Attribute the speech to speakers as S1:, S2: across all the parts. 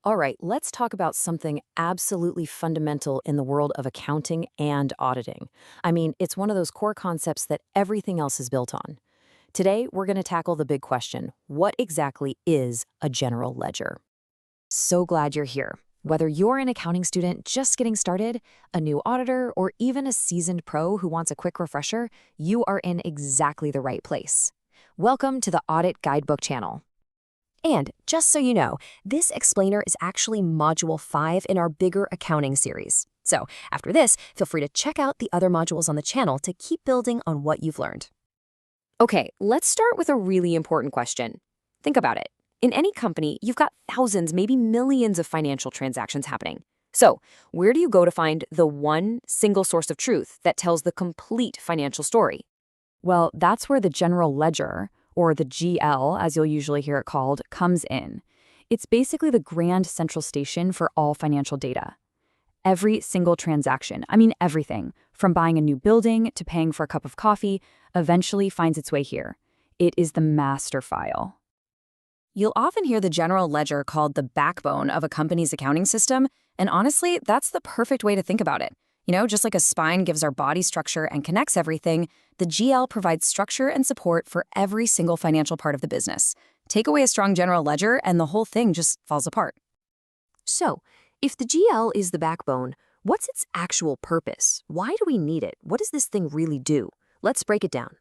S1: All right, let's talk about something absolutely fundamental in the world of accounting and auditing. I mean, it's one of those core concepts that everything else is built on. Today, we're going to tackle the big question: what exactly is a general ledger? So glad you're here. Whether you're an accounting student just getting started, a new auditor, or even a seasoned pro who wants a quick refresher, you are in exactly the right place. Welcome to the Audit Guidebook channel. And just so you know, this explainer is actually Module 5 in our bigger accounting series. So after this, feel free to check out the other modules on the channel to keep building on what you've learned. Okay, let's start with a really important question. Think about it. In any company, you've got thousands, maybe millions of financial transactions happening. So where do you go to find the one single source of truth that tells the complete financial story? Well, that's where the general ledger, or the GL, as you'll usually hear it called, comes in. It's basically the grand central station for all financial data. Every single transaction, I mean everything, from buying a new building to paying for a cup of coffee, eventually finds its way here. It is the master file. You'll often hear the general ledger called the backbone of a company's accounting system, and honestly, that's the perfect way to think about it. Just like a spine gives our body structure and connects everything, the GL provides structure and support for every single financial part of the business. Take away a strong general ledger and the whole thing just falls apart. So, if the GL is the backbone, what's its actual purpose? Why do we need it? What does this thing really do? Let's break it down.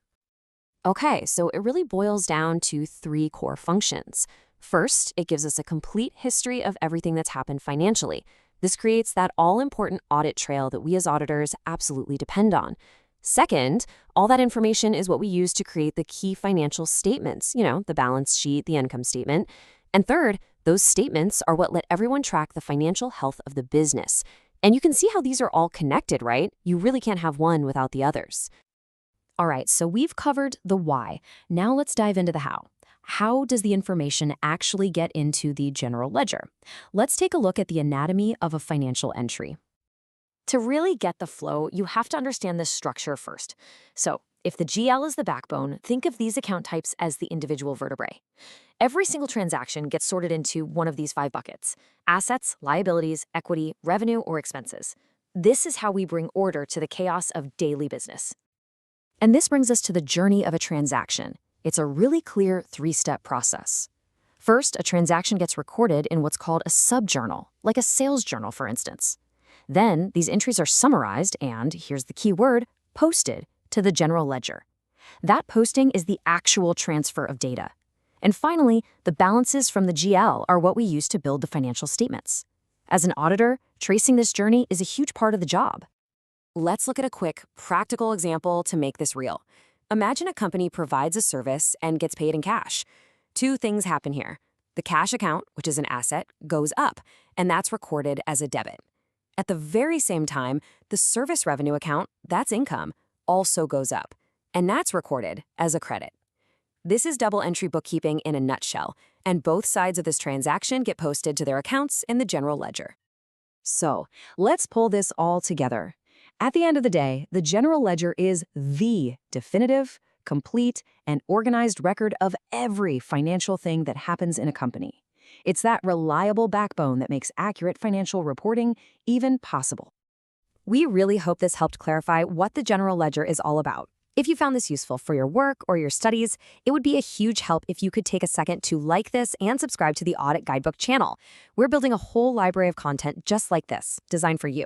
S1: Okay, so it really boils down to three core functions. First, it gives us a complete history of everything that's happened financially. This creates that all-important audit trail that we as auditors absolutely depend on. Second, all that information is what we use to create the key financial statements, the balance sheet, the income statement. And third, those statements are what let everyone track the financial health of the business. And you can see how these are all connected, right? You really can't have one without the others. All right, so we've covered the why. Now let's dive into the how. How does the information actually get into the general ledger? Let's take a look at the anatomy of a financial entry. To really get the flow, you have to understand the structure first. So, if the GL is the backbone, think of these account types as the individual vertebrae. Every single transaction gets sorted into one of these 5 buckets: assets, liabilities, equity, revenue, or expenses. This is how we bring order to the chaos of daily business. And this brings us to the journey of a transaction. It's a really clear 3-step process. First, a transaction gets recorded in what's called a subjournal, like a sales journal, for instance. Then, these entries are summarized and, here's the key word, posted to the general ledger. That posting is the actual transfer of data. And finally, the balances from the GL are what we use to build the financial statements. As an auditor, tracing this journey is a huge part of the job. Let's look at a quick, practical example to make this real. Imagine a company provides a service and gets paid in cash. 2 things happen here. The cash account, which is an asset, goes up, and that's recorded as a debit. At the very same time, the service revenue account, that's income, also goes up, and that's recorded as a credit. This is double entry bookkeeping in a nutshell, and both sides of this transaction get posted to their accounts in the general ledger. So, let's pull this all together. At the end of the day, the general ledger is the definitive, complete, and organized record of every financial thing that happens in a company. It's that reliable backbone that makes accurate financial reporting even possible. We really hope this helped clarify what the general ledger is all about. If you found this useful for your work or your studies, it would be a huge help if you could take a second to like this and subscribe to the Audit Guidebook channel. We're building a whole library of content just like this, designed for you.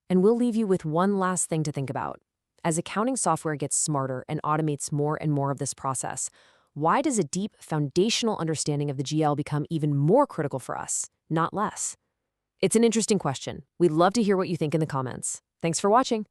S1: And we'll leave you with one last thing to think about. As accounting software gets smarter and automates more and more of this process, why does a deep, foundational understanding of the GL become even more critical for us, not less? It's an interesting question. We'd love to hear what you think in the comments. Thanks for watching.